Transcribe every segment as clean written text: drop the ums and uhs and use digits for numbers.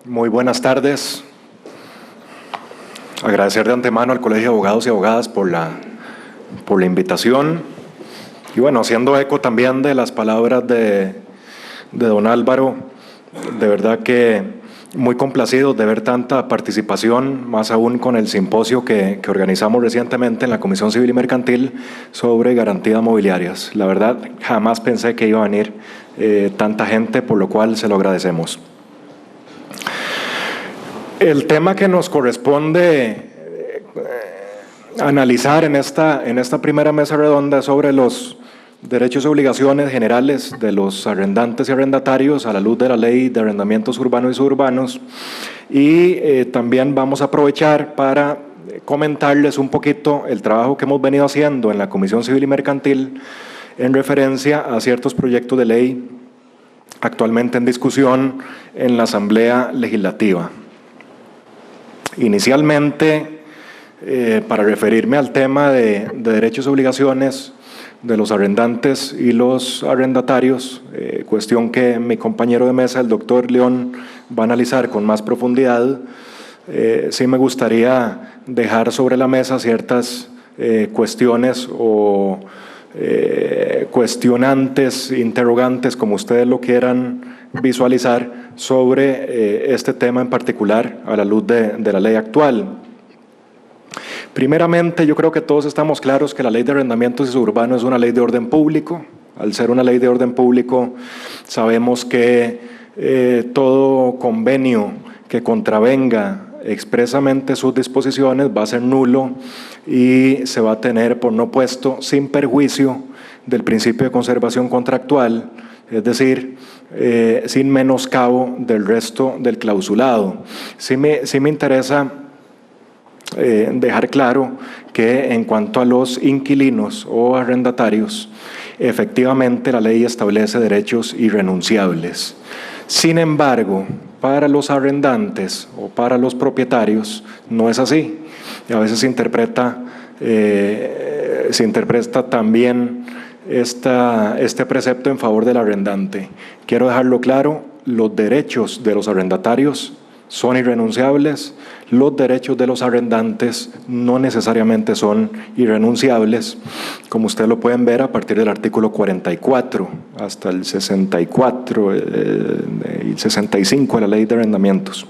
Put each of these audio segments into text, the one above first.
Muy buenas tardes. Agradecer de antemano al Colegio de Abogados y Abogadas por la invitación. Y bueno, haciendo eco también de las palabras de don Álvaro, de verdad que muy complacidos de ver tanta participación, más aún con el simposio que organizamos recientemente en la Comisión Civil y Mercantil sobre garantías mobiliarias. La verdad, jamás pensé que iba a venir tanta gente, por lo cual se lo agradecemos. El tema que nos corresponde analizar en esta primera mesa redonda es sobre los derechos y obligaciones generales de los arrendantes y arrendatarios a la luz de la Ley de Arrendamientos Urbanos y Suburbanos, y también vamos a aprovechar para comentarles un poquito el trabajo que hemos venido haciendo en la Comisión Civil y Mercantil en referencia a ciertos proyectos de ley actualmente en discusión en la Asamblea Legislativa. Inicialmente, para referirme al tema de derechos y obligaciones de los arrendantes y los arrendatarios, cuestión que mi compañero de mesa, el doctor León, va a analizar con más profundidad, sí me gustaría dejar sobre la mesa ciertas cuestiones o cuestionantes, interrogantes, como ustedes lo quieran visualizar, sobre este tema en particular a la luz de la ley actual. Primeramente, yo creo que todos estamos claros que la Ley de Arrendamientos y Suburbanos es una ley de orden público. Al ser una ley de orden público, sabemos que todo convenio que contravenga expresamente sus disposiciones va a ser nulo y se va a tener por no puesto sin perjuicio del principio de conservación contractual, es decir, sin menoscabo del resto del clausulado. Sí me interesa dejar claro que en cuanto a los inquilinos o arrendatarios, efectivamente la ley establece derechos irrenunciables. Sin embargo, para los arrendantes o para los propietarios no es así. Y a veces se interpreta también este precepto en favor del arrendante. Quiero dejarlo claro, los derechos de los arrendatarios son irrenunciables, los derechos de los arrendantes no necesariamente son irrenunciables, como ustedes lo pueden ver a partir del artículo 44 hasta el 64 y 65 de la Ley de Arrendamientos.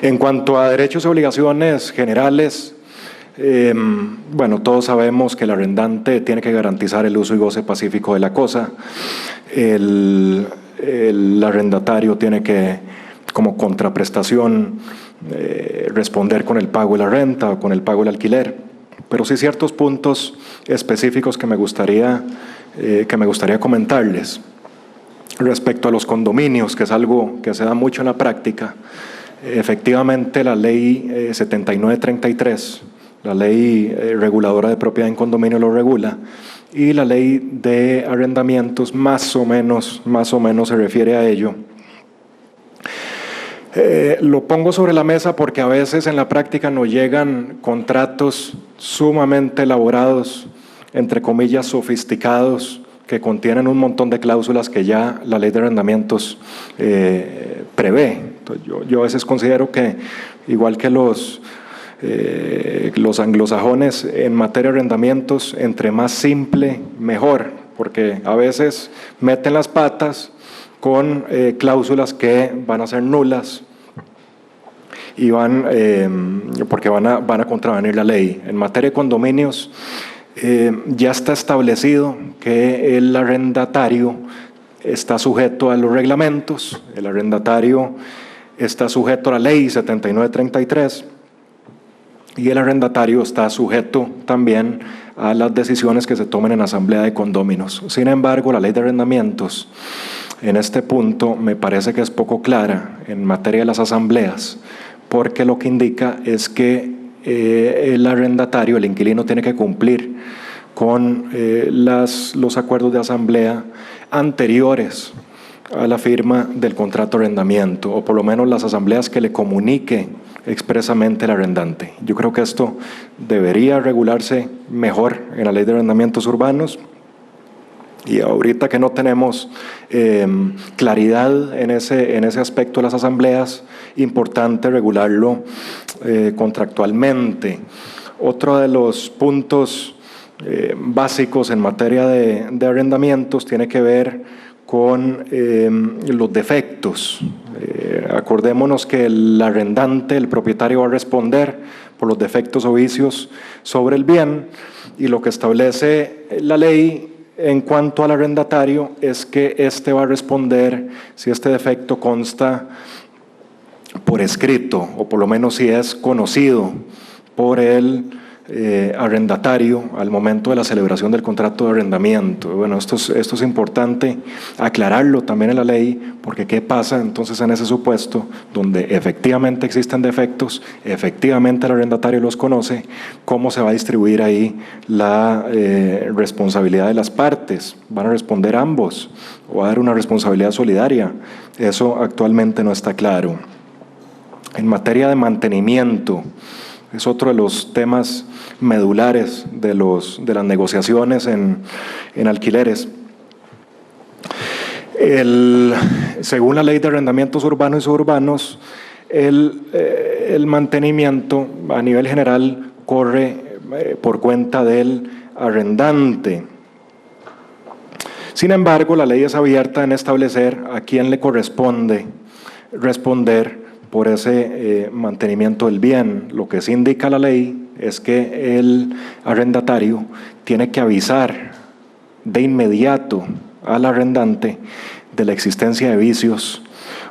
En cuanto a derechos y obligaciones generales, bueno, todos sabemos que el arrendante tiene que garantizar el uso y goce pacífico de la cosa, el arrendatario tiene que, como contraprestación, responder con el pago de la renta o con el pago del alquiler. Pero sí ciertos puntos específicos que me gustaría comentarles. Respecto a los condominios, que es algo que se da mucho en la práctica, efectivamente la ley 7933, la ley reguladora de propiedad en condominio lo regula, y la ley de arrendamientos más o menos se refiere a ello. Lo pongo sobre la mesa porque a veces en la práctica nos llegan contratos sumamente elaborados, entre comillas sofisticados, que contienen un montón de cláusulas que ya la ley de arrendamientos prevé. Entonces, yo a veces considero que, igual que los anglosajones en materia de arrendamientos, entre más simple, mejor, porque a veces meten las patas con cláusulas que van a ser nulas y porque van a contravenir la ley. En materia de condominios, ya está establecido que el arrendatario está sujeto a los reglamentos, el arrendatario está sujeto a la ley 7933 y el arrendatario está sujeto también a las decisiones que se tomen en asamblea de condóminos. Sin embargo, la ley de arrendamientos en este punto me parece que es poco clara en materia de las asambleas, porque lo que indica es que el arrendatario, el inquilino, tiene que cumplir con los acuerdos de asamblea anteriores a la firma del contrato de arrendamiento, o por lo menos las asambleas que le comunique expresamente el arrendante. Yo creo que esto debería regularse mejor en la Ley de Arrendamientos Urbanos. Y ahorita que no tenemos claridad en ese aspecto de las asambleas, importante regularlo contractualmente. Otro de los puntos básicos en materia de arrendamientos tiene que ver con los defectos. Acordémonos que el arrendante, el propietario, va a responder por los defectos o vicios sobre el bien, y lo que establece la ley en cuanto al arrendatario es que éste va a responder si este defecto consta por escrito, o por lo menos si es conocido por el arrendatario al momento de la celebración del contrato de arrendamiento. Bueno, esto es importante aclararlo también en la ley, porque ¿qué pasa entonces en ese supuesto donde efectivamente existen defectos, efectivamente el arrendatario los conoce? ¿Cómo se va a distribuir ahí la responsabilidad de las partes? ¿Van a responder ambos o va a haber una responsabilidad solidaria? Eso actualmente no está claro. En materia de mantenimiento, es otro de los temas medulares de las negociaciones en alquileres. Según la Ley de Arrendamientos Urbanos y Suburbanos, el mantenimiento a nivel general corre por cuenta del arrendante. Sin embargo, la ley es abierta en establecer a quién le corresponde responder por ese mantenimiento del bien. Lo que sí indica la ley es que el arrendatario tiene que avisar de inmediato al arrendante de la existencia de vicios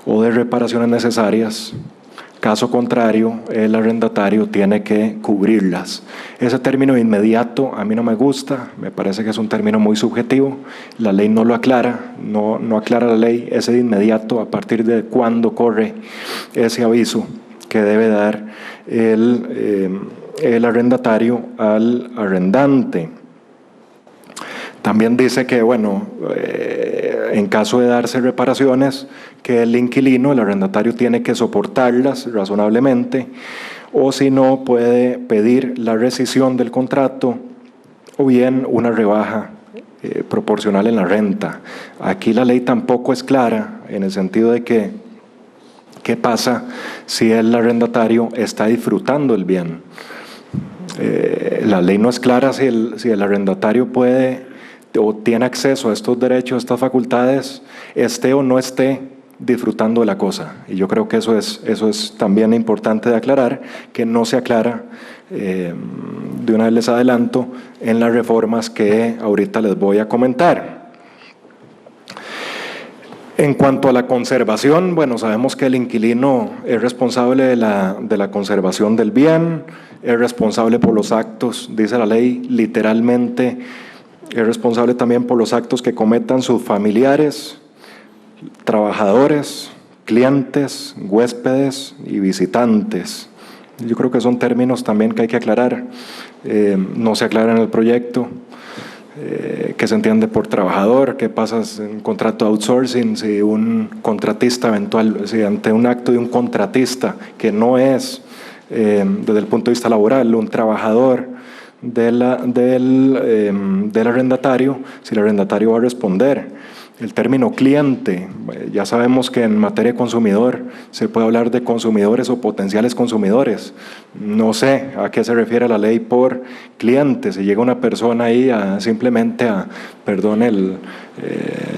o de reparaciones necesarias. Caso contrario, el arrendatario tiene que cubrirlas. Ese término inmediato a mí no me gusta, me parece que es un término muy subjetivo. La ley no lo aclara, no aclara la ley ese de inmediato a partir de cuándo corre ese aviso que debe dar el arrendatario al arrendante. También dice que, bueno, en caso de darse reparaciones, que el inquilino, el arrendatario, tiene que soportarlas razonablemente, o si no, puede pedir la rescisión del contrato o bien una rebaja proporcional en la renta. Aquí la ley tampoco es clara en el sentido de que ¿qué pasa si el arrendatario está disfrutando el bien? La ley no es clara si el arrendatario puede o tiene acceso a estos derechos, a estas facultades, esté o no esté disfrutando de la cosa. Y yo creo que eso es también importante de aclarar, que no se aclara, de una vez les adelanto, en las reformas que ahorita les voy a comentar. En cuanto a la conservación, bueno, sabemos que el inquilino es responsable de la conservación del bien, es responsable por los actos, dice la ley, literalmente, es responsable también por los actos que cometan sus familiares, trabajadores, clientes, huéspedes y visitantes. Yo creo que son términos también que hay que aclarar. No se aclara en el proyecto. ¿Qué se entiende por trabajador? ¿Qué pasa en un contrato de outsourcing? Si un contratista eventual, si ante un acto de un contratista que no es, desde el punto de vista laboral, un trabajador del arrendatario, si el arrendatario va a responder. El término cliente, ya sabemos que en materia de consumidor se puede hablar de consumidores o potenciales consumidores. No sé a qué se refiere la ley por cliente. Si llega una persona ahí simplemente a, perdón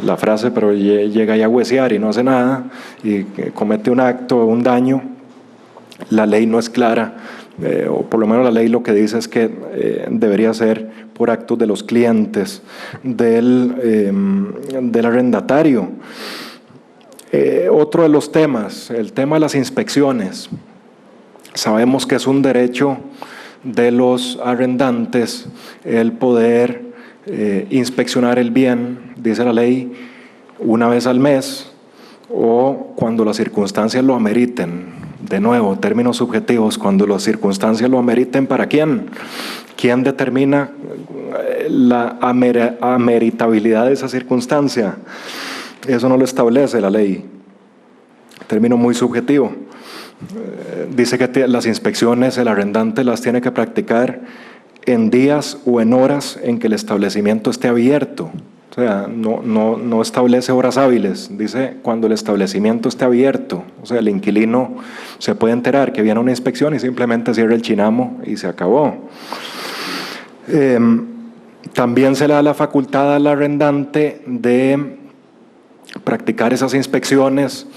la frase, pero llega ahí a huesear y no hace nada y comete un acto, un daño, la ley no es clara. O por lo menos la ley lo que dice es que debería ser por actos de los clientes del arrendatario. Otro de los temas, el tema de las inspecciones. Sabemos que es un derecho de los arrendantes el poder inspeccionar el bien, dice la ley, una vez al mes o cuando las circunstancias lo ameriten. De nuevo, términos subjetivos, cuando las circunstancias lo ameriten, ¿para quién? ¿Quién determina la ameritabilidad de esa circunstancia? Eso no lo establece la ley. Término muy subjetivo. Dice que las inspecciones el arrendante las tiene que practicar en días o en horas en que el establecimiento esté abierto. O sea, no establece horas hábiles, dice cuando el establecimiento esté abierto. O sea, el inquilino se puede enterar que viene una inspección y simplemente cierra el chinamo y se acabó. También se le da la facultad al arrendante de practicar esas inspecciones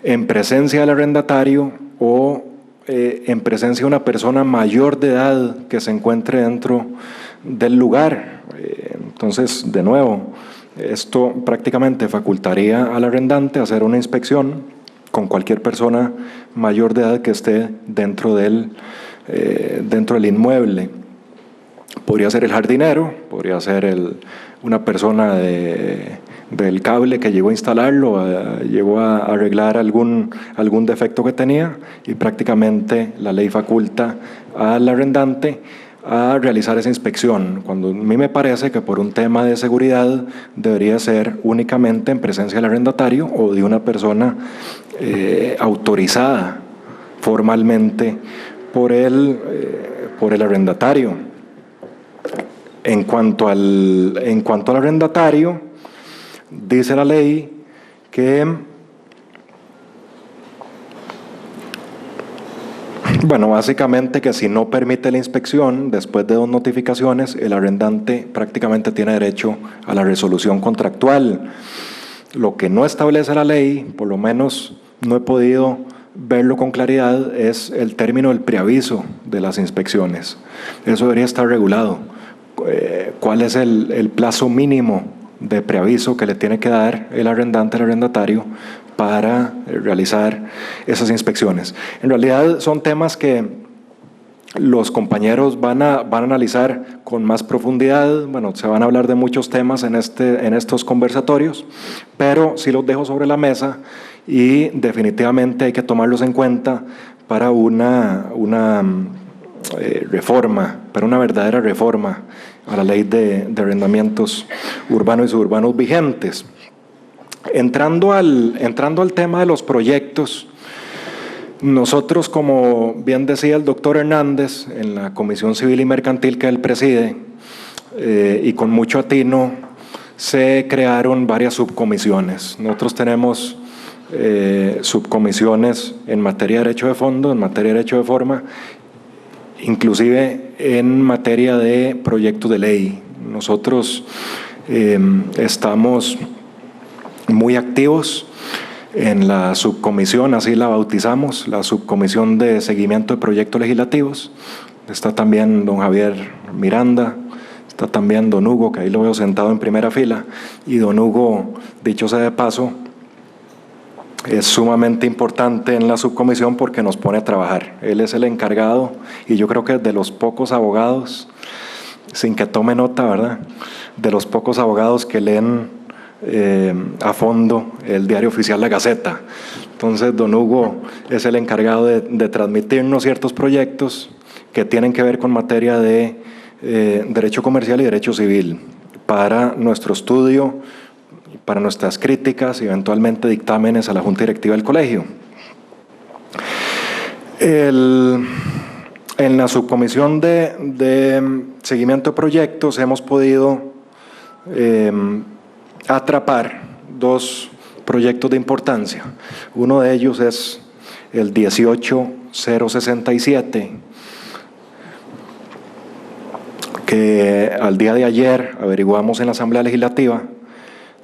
en presencia del arrendatario o en presencia de una persona mayor de edad que se encuentre dentro del lugar. Entonces, de nuevo, esto prácticamente facultaría al arrendante a hacer una inspección con cualquier persona mayor de edad que esté dentro del inmueble. Podría ser el jardinero, podría ser una persona del cable que llegó a instalarlo, llegó a arreglar algún defecto que tenía, y prácticamente la ley faculta al arrendante a realizar esa inspección, cuando a mí me parece que por un tema de seguridad debería ser únicamente en presencia del arrendatario o de una persona autorizada formalmente por el arrendatario. En cuanto al arrendatario, dice la ley que, bueno, básicamente que si no permite la inspección después de 2 notificaciones, el arrendante prácticamente tiene derecho a la resolución contractual. Lo que no establece la ley, por lo menos no he podido verlo con claridad, es el término del preaviso de las inspecciones. Eso debería estar regulado. ¿Cuál es el plazo mínimo de preaviso que le tiene que dar el arrendante al arrendatario para realizar esas inspecciones? En realidad son temas que los compañeros van a analizar con más profundidad. Bueno, se van a hablar de muchos temas en estos conversatorios, pero sí los dejo sobre la mesa y definitivamente hay que tomarlos en cuenta para una reforma, para una verdadera reforma a la ley de arrendamientos urbanos y suburbanos vigentes. Entrando al tema de los proyectos, nosotros, como bien decía el doctor Hernández, en la Comisión Civil y Mercantil que él preside, y con mucho atino, se crearon varias subcomisiones. Nosotros tenemos subcomisiones en materia de derecho de fondo, en materia de derecho de forma, inclusive en materia de proyectos de ley. Nosotros estamos muy activos en la subcomisión, así la bautizamos, la subcomisión de seguimiento de proyectos legislativos. Está también don Javier Miranda, está también don Hugo, que ahí lo veo sentado en primera fila, y don Hugo, dicho sea de paso, es sumamente importante en la subcomisión porque nos pone a trabajar. Él es el encargado, y yo creo que de los pocos abogados, sin que tome nota, ¿verdad?, de los pocos abogados que leen a fondo el diario oficial La Gaceta. Entonces, don Hugo es el encargado de transmitirnos ciertos proyectos que tienen que ver con materia de derecho comercial y derecho civil para nuestro estudio, para nuestras críticas y eventualmente dictámenes a la Junta Directiva del Colegio. En la subcomisión de seguimiento de proyectos hemos podido atrapar 2 proyectos de importancia. Uno de ellos es el 18067, que al día de ayer averiguamos en la Asamblea Legislativa,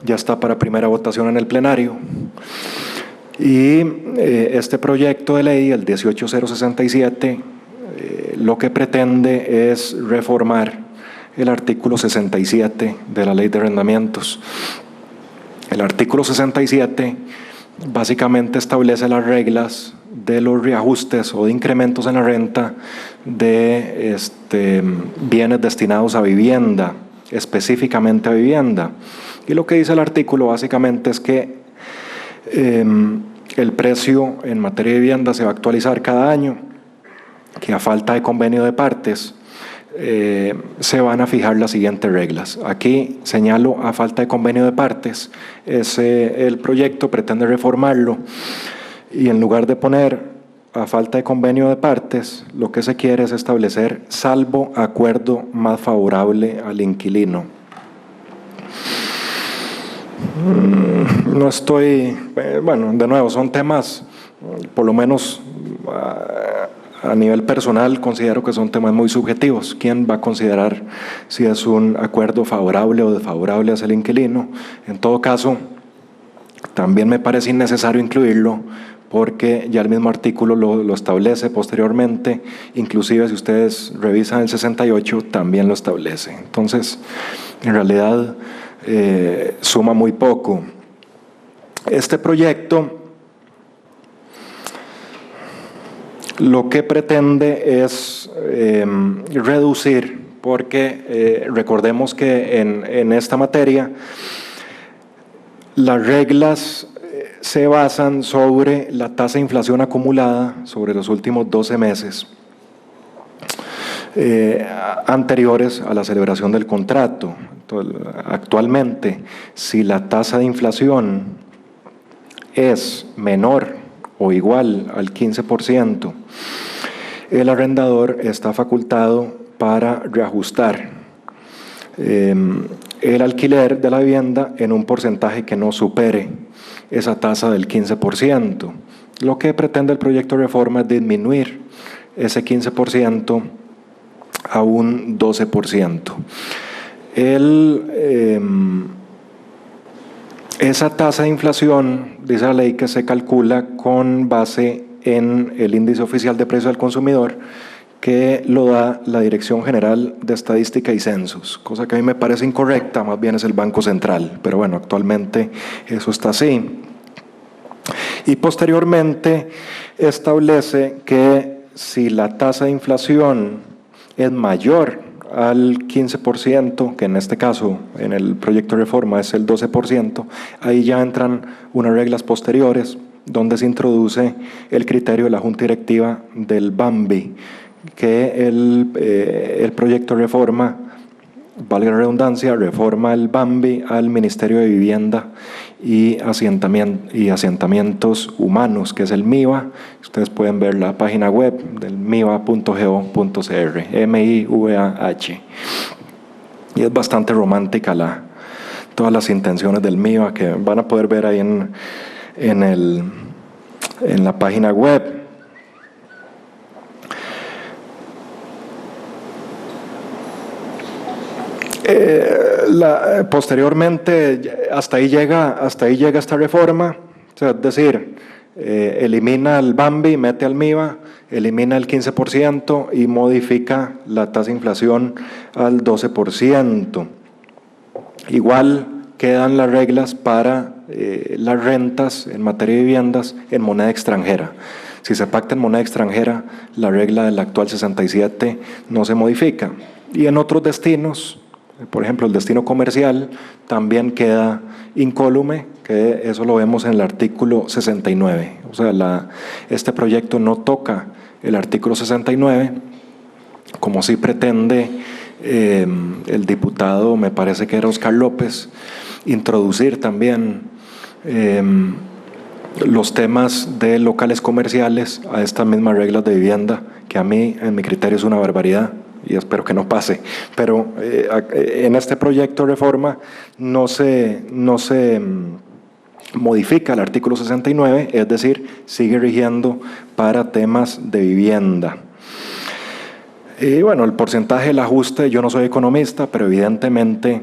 ya está para primera votación en el plenario. Y este proyecto de ley, el 18067, lo que pretende es reformar el artículo 67 de la Ley de Arrendamientos. El artículo 67 básicamente establece las reglas de los reajustes o de incrementos en la renta de bienes destinados a vivienda, específicamente a vivienda. Y lo que dice el artículo básicamente es que el precio en materia de vivienda se va a actualizar cada año, que a falta de convenio de partes se van a fijar las siguientes reglas. Aquí señalo a falta de convenio de partes. El proyecto pretende reformarlo y en lugar de poner a falta de convenio de partes, lo que se quiere es establecer salvo acuerdo más favorable al inquilino. No estoy, bueno, de nuevo, son temas, por lo menos a nivel personal, considero que son temas muy subjetivos. ¿Quién va a considerar si es un acuerdo favorable o desfavorable hacia el inquilino? En todo caso, también me parece innecesario incluirlo porque ya el mismo artículo lo establece posteriormente, inclusive si ustedes revisan el 68 también lo establece. Entonces, en realidad suma muy poco. Este proyecto lo que pretende es reducir, porque recordemos que en esta materia las reglas se basan sobre la tasa de inflación acumulada sobre los últimos 12 meses anteriores a la celebración del contrato. Entonces, actualmente, si la tasa de inflación es menor o igual al 15%, el arrendador está facultado para reajustar el alquiler de la vivienda en un porcentaje que no supere esa tasa del 15%. Lo que pretende el proyecto de reforma es disminuir ese 15% a un 12%. Esa tasa de inflación, dice la ley, que se calcula con base en el índice oficial de precio al consumidor, que lo da la Dirección General de Estadística y Censos, cosa que a mí me parece incorrecta, más bien es el Banco Central, pero bueno, actualmente eso está así. Y posteriormente establece que si la tasa de inflación es mayor al 15%, que en este caso en el proyecto de reforma es el 12%, ahí ya entran unas reglas posteriores donde se introduce el criterio de la Junta Directiva del BAMBI, que el proyecto de reforma, valga la redundancia, reforma el BAMBI al Ministerio de Vivienda y Asentamientos Humanos, que es el MIVA. Ustedes pueden ver la página web del miva.go.cr, M-I-V-A-H. Y es bastante romántica todas las intenciones del MIVA que van a poder ver ahí en la página web. Posteriormente, hasta ahí llega esta reforma, o sea, es decir, elimina el BAMBI, mete al MIVA, elimina el 15% y modifica la tasa de inflación al 12%. Igual quedan las reglas para las rentas en materia de viviendas en moneda extranjera. Si se pacta en moneda extranjera, la regla del actual 67 no se modifica. Y en otros destinos, por ejemplo, el destino comercial también queda incólume, que eso lo vemos en el artículo 69. O sea, este proyecto no toca el artículo 69, como sí pretende el diputado, me parece que era Oscar López, introducir también los temas de locales comerciales a estas mismas reglas de vivienda, que a mí, en mi criterio, es una barbaridad. Y espero que no pase, pero en este proyecto de reforma no se modifica el artículo 69, es decir, sigue rigiendo para temas de vivienda. Y bueno, el porcentaje del ajuste, yo no soy economista, pero evidentemente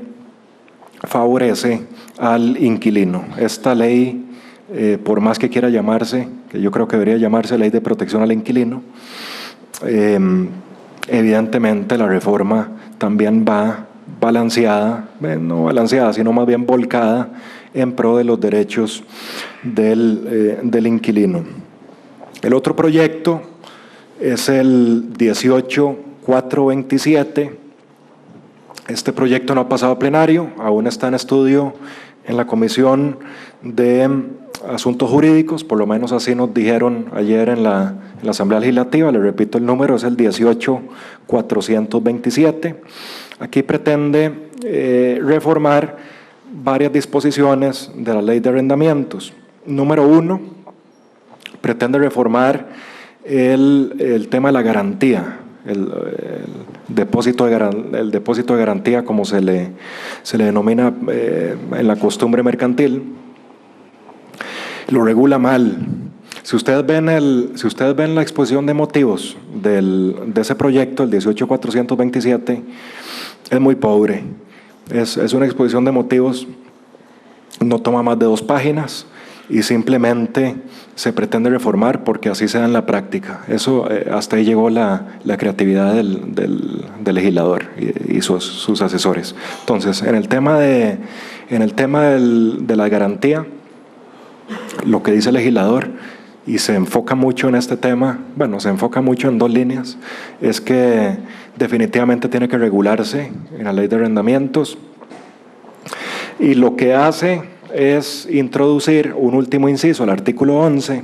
favorece al inquilino. Esta ley, por más que quiera llamarse, que yo creo que debería llamarse Ley de Protección al Inquilino, evidentemente la reforma también va balanceada, no balanceada, sino más bien volcada en pro de los derechos del inquilino. El otro proyecto es el 18427. Este proyecto no ha pasado a plenario, aún está en estudio en la Comisión de Asuntos Jurídicos, por lo menos así nos dijeron ayer en la Asamblea Legislativa. Le repito, el número es el 18427. Aquí pretende reformar varias disposiciones de la Ley de Arrendamientos. Número 1, pretende reformar el tema de la garantía. el depósito de garantía, como se le denomina en la costumbre mercantil, lo regula mal. Si ustedes ven la exposición de motivos de ese proyecto, el 18427, es muy pobre. Es una exposición de motivos, no toma más de 2 páginas y simplemente se pretende reformar porque así se da en la práctica. Eso, hasta ahí llegó la creatividad del legislador y sus asesores. Entonces, en el tema de la garantía, lo que dice el legislador, y se enfoca mucho en este tema, bueno, se enfoca mucho en 2 líneas, es que definitivamente tiene que regularse en la ley de arrendamientos, y lo que hace es introducir un último inciso, el artículo 11.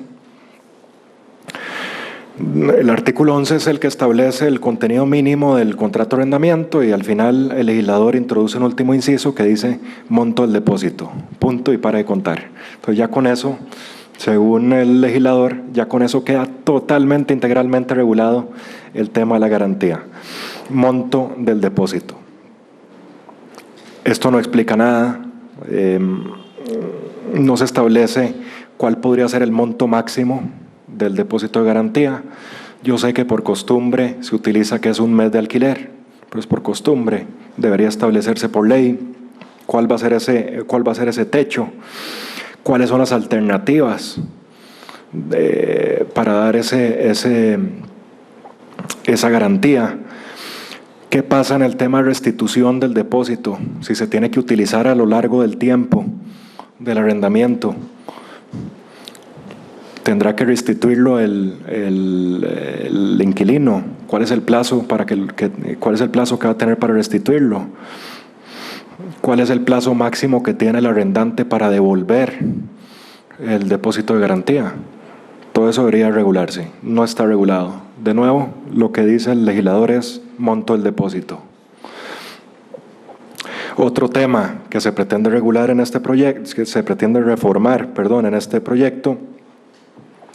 El artículo 11 es el que establece el contenido mínimo del contrato de arrendamiento, y al final el legislador introduce un último inciso que dice monto del depósito, punto y para de contar. Entonces ya con eso, según el legislador, ya con eso queda totalmente, integralmente regulado el tema de la garantía. Monto del depósito. Esto no explica nada, no se establece cuál podría ser el monto máximo del depósito de garantía. Yo sé que por costumbre se utiliza que es un mes de alquiler, pero es por costumbre, debería establecerse por ley cuál va a ser ese techo. ¿Cuáles son las alternativas para dar esa garantía? ¿Qué pasa en el tema de restitución del depósito? Si se tiene que utilizar a lo largo del tiempo del arrendamiento, ¿tendrá que restituirlo el inquilino? ¿Cuál es el plazo cuál es el plazo que va a tener para restituirlo? ¿Cuál es el plazo máximo que tiene el arrendante para devolver el depósito de garantía? Todo eso debería regularse, no está regulado. De nuevo, lo que dice el legislador es monto del depósito. Otro tema que se pretende regular en este proyecto, que se pretende reformar, en este proyecto,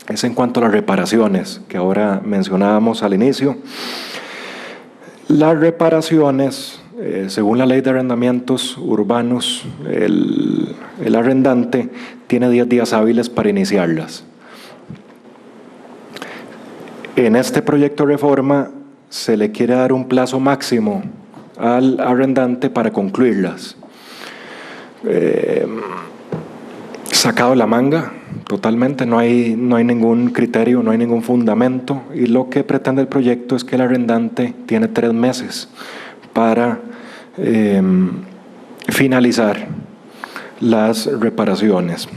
es en cuanto a las reparaciones, que ahora mencionábamos al inicio. Las reparaciones, según la ley de arrendamientos urbanos, el arrendante tiene 10 días hábiles para iniciarlas. En este proyecto de reforma se le quiere dar un plazo máximo al arrendante para concluirlas. Sacado de la manga, totalmente, no hay ningún criterio, no hay ningún fundamento, y lo que pretende el proyecto es que el arrendante tiene 3 meses para finalizar las reparaciones.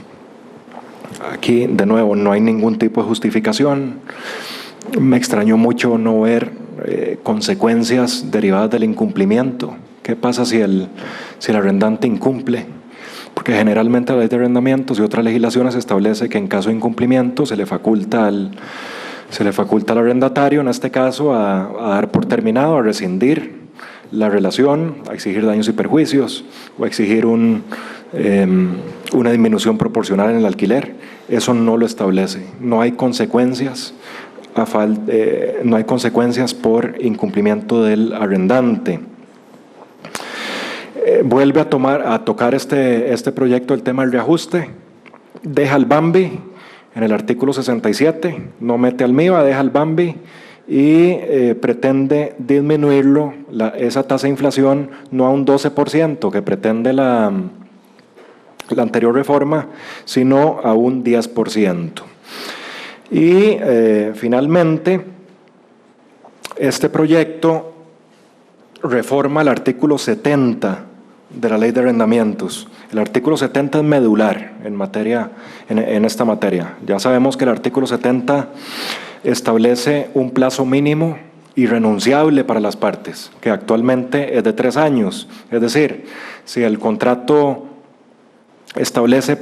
Aquí, de nuevo, no hay ningún tipo de justificación. Me extrañó mucho no ver consecuencias derivadas del incumplimiento. ¿Qué pasa si el arrendante incumple? Porque generalmente la ley de arrendamientos y otras legislaciones establece que en caso de incumplimiento se le faculta al arrendatario, en este caso, a dar por terminado, a rescindir la relación, a exigir daños y perjuicios o a exigir una disminución proporcional en el alquiler. Eso no lo establece. No hay consecuencias. No hay consecuencias por incumplimiento del arrendante. Vuelve a tocar este proyecto el tema del reajuste. Deja el BAMBI en el artículo 67, no mete al MIBA, deja el BAMBI y pretende disminuirlo, esa tasa de inflación, no a un 12% que pretende la anterior reforma, sino a un 10%. Y finalmente, este proyecto reforma el artículo 70 de la ley de arrendamientos. El artículo 70 es medular en esta materia. Ya sabemos que el artículo 70 establece un plazo mínimo irrenunciable para las partes, que actualmente es de 3 años. Es decir, si el contrato establece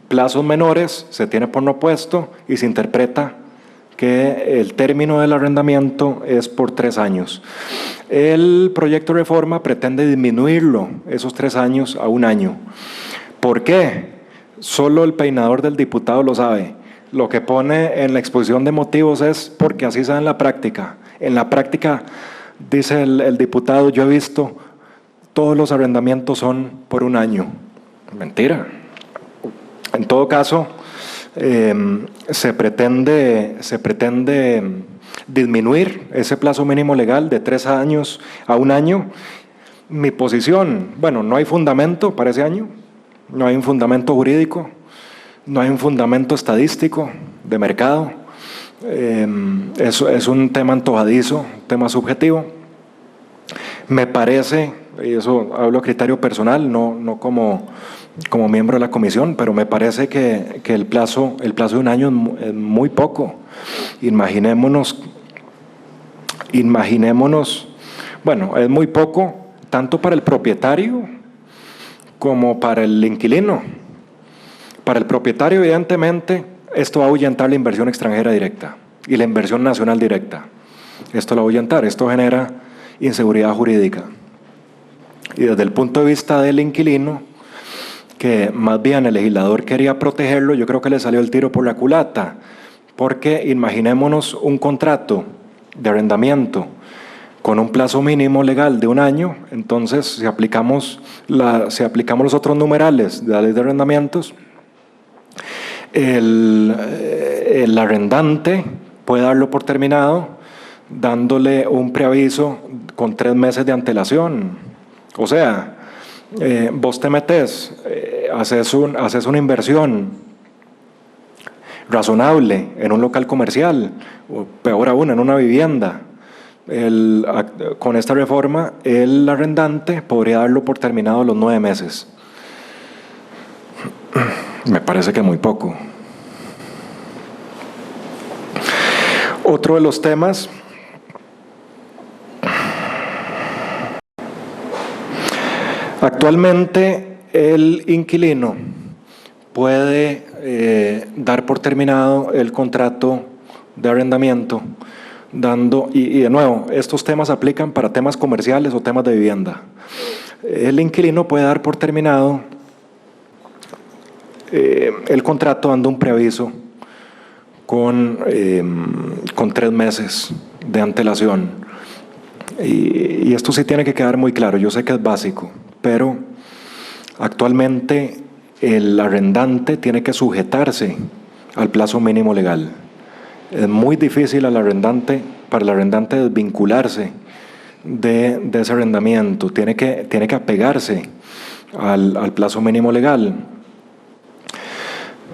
plazos menores, se tiene por no puesto y se interpreta que el término del arrendamiento es por 3 años. El proyecto de reforma pretende disminuirlo, esos 3 años, a 1 año. ¿Por qué? Solo el peinador del diputado lo sabe. lo que pone en la exposición de motivos es porque así se da en la práctica. En la práctica, dice el diputado, yo he visto todos los arrendamientos son por un año. Mentira. En todo caso, se pretende disminuir ese plazo mínimo legal de 3 años a 1 año. Mi posición, bueno, no hay fundamento para ese año, no hay un fundamento jurídico, no hay un fundamento estadístico de mercado. Es un tema antojadizo, un tema subjetivo. Me parece, y eso hablo a criterio personal, no como miembro de la comisión, pero me parece que el plazo de 1 año es muy poco. Imaginémonos, bueno, es muy poco tanto para el propietario como para el inquilino. Para el propietario, evidentemente, esto va a ahuyentar la inversión extranjera directa y la inversión nacional directa. Esto lo va a ahuyentar, esto genera inseguridad jurídica. Y desde el punto de vista del inquilino, que más bien el legislador quería protegerlo, yo creo que le salió el tiro por la culata, porque imaginémonos un contrato de arrendamiento con un plazo mínimo legal de 1 año, entonces si aplicamos los otros numerales de la ley de arrendamientos, el arrendante puede darlo por terminado dándole un preaviso con 3 meses de antelación. O sea, vos te metes, haces una inversión razonable en un local comercial, o peor aún, en una vivienda. Con esta reforma, el arrendante podría darlo por terminado los 9 meses. Me parece que muy poco. Otro de los temas, actualmente el inquilino puede dar por terminado el contrato de arrendamiento y de nuevo, estos temas aplican para temas comerciales o temas de vivienda. El inquilino puede dar por terminado el contrato dando un preaviso con 3 meses de antelación. Y esto sí tiene que quedar muy claro, yo sé que es básico, pero actualmente el arrendante tiene que sujetarse al plazo mínimo legal. Es muy difícil para el arrendante desvincularse de ese arrendamiento, tiene que apegarse al plazo mínimo legal,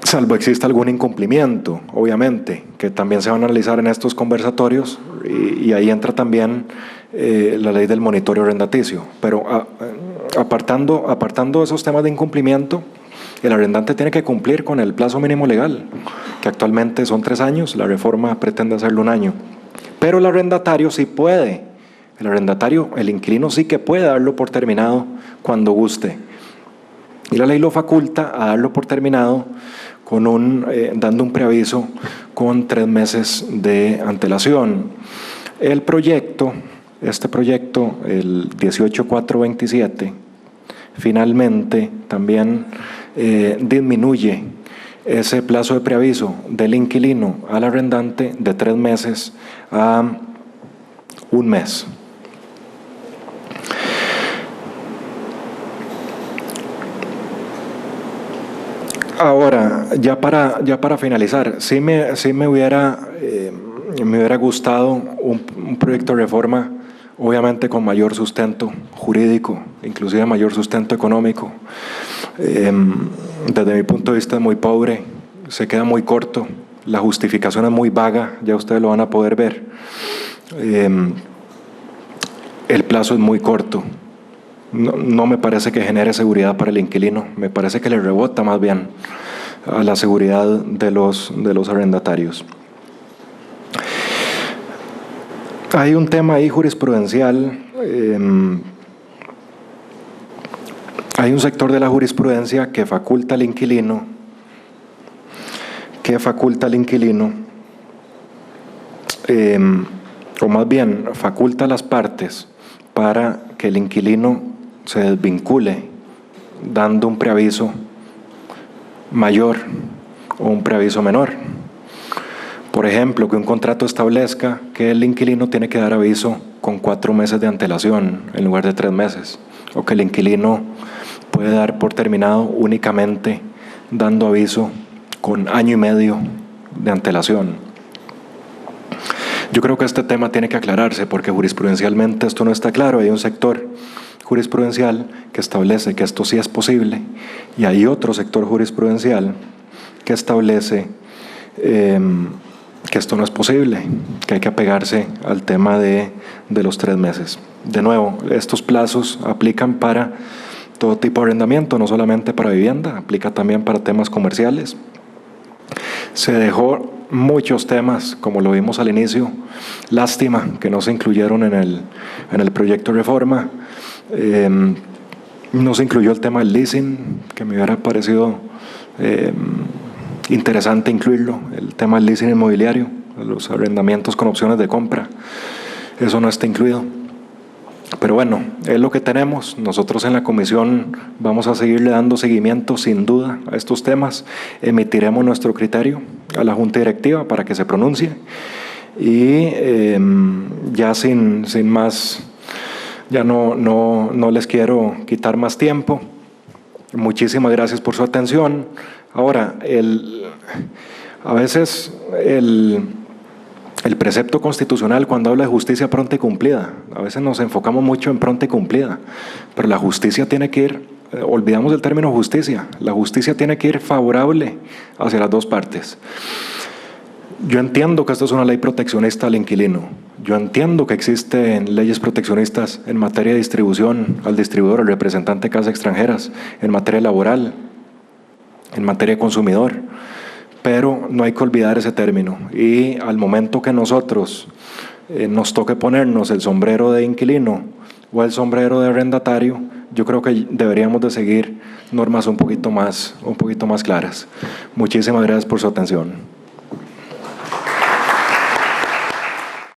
salvo exista algún incumplimiento, obviamente, que también se van a analizar en estos conversatorios, y ahí entra también la ley del monitoreo arrendaticio. Pero apartando esos temas de incumplimiento, el arrendante tiene que cumplir con el plazo mínimo legal, que actualmente son 3 años, la reforma pretende hacerlo 1 año. Pero el arrendatario sí puede, el inquilino sí que puede darlo por terminado cuando guste. Y la ley lo faculta a darlo por terminado dando un preaviso con 3 meses de antelación. Este proyecto, el 18427, finalmente también disminuye ese plazo de preaviso del inquilino al arrendante de 3 meses a 1 mes. Ahora, ya para finalizar, sí me hubiera gustado un proyecto de reforma, obviamente con mayor sustento jurídico, inclusive mayor sustento económico. Desde mi punto de vista es muy pobre, se queda muy corto, la justificación es muy vaga, ya ustedes lo van a poder ver. El plazo es muy corto. No me parece que genere seguridad para el inquilino, me parece que le rebota más bien a la seguridad de los arrendatarios. Hay un tema ahí jurisprudencial, hay un sector de la jurisprudencia que faculta al inquilino, o más bien faculta a las partes para que el inquilino se desvincule dando un preaviso mayor o un preaviso menor. Por ejemplo, que un contrato establezca que el inquilino tiene que dar aviso con 4 meses de antelación en lugar de 3 meses, o que el inquilino puede dar por terminado únicamente dando aviso con 1 año y medio de antelación. Yo creo que este tema tiene que aclararse porque jurisprudencialmente esto no está claro. Hay un sector jurisprudencial que establece que esto sí es posible y hay otro sector jurisprudencial que establece que esto no es posible, que hay que apegarse al tema de los 3 meses. De nuevo, estos plazos aplican para todo tipo de arrendamiento, no solamente para vivienda, aplica también para temas comerciales. Se dejó muchos temas, como lo vimos al inicio. Lástima que no se incluyeron en el proyecto de reforma. No se incluyó el tema del leasing, que me hubiera parecido interesante incluirlo. El tema del leasing inmobiliario, los arrendamientos con opciones de compra. Eso no está incluido. Pero bueno, es lo que tenemos. Nosotros en la comisión vamos a seguirle dando seguimiento sin duda a estos temas. Emitiremos nuestro criterio a la Junta Directiva para que se pronuncie. Y ya sin más, ya no les quiero quitar más tiempo. Muchísimas gracias por su atención. Ahora, a veces el precepto constitucional cuando habla de justicia pronta y cumplida, a veces nos enfocamos mucho en pronta y cumplida, pero la justicia tiene que ir, olvidamos el término justicia, la justicia tiene que ir favorable hacia las dos partes. Yo entiendo que esto es una ley proteccionista al inquilino, yo entiendo que existen leyes proteccionistas en materia de distribución al distribuidor, al representante de casas extranjeras, en materia laboral, en materia de consumidor, pero no hay que olvidar ese término. Y al momento que nosotros nos toque ponernos el sombrero de inquilino o el sombrero de arrendatario, yo creo que deberíamos de seguir normas un poquito más claras. Muchísimas gracias por su atención.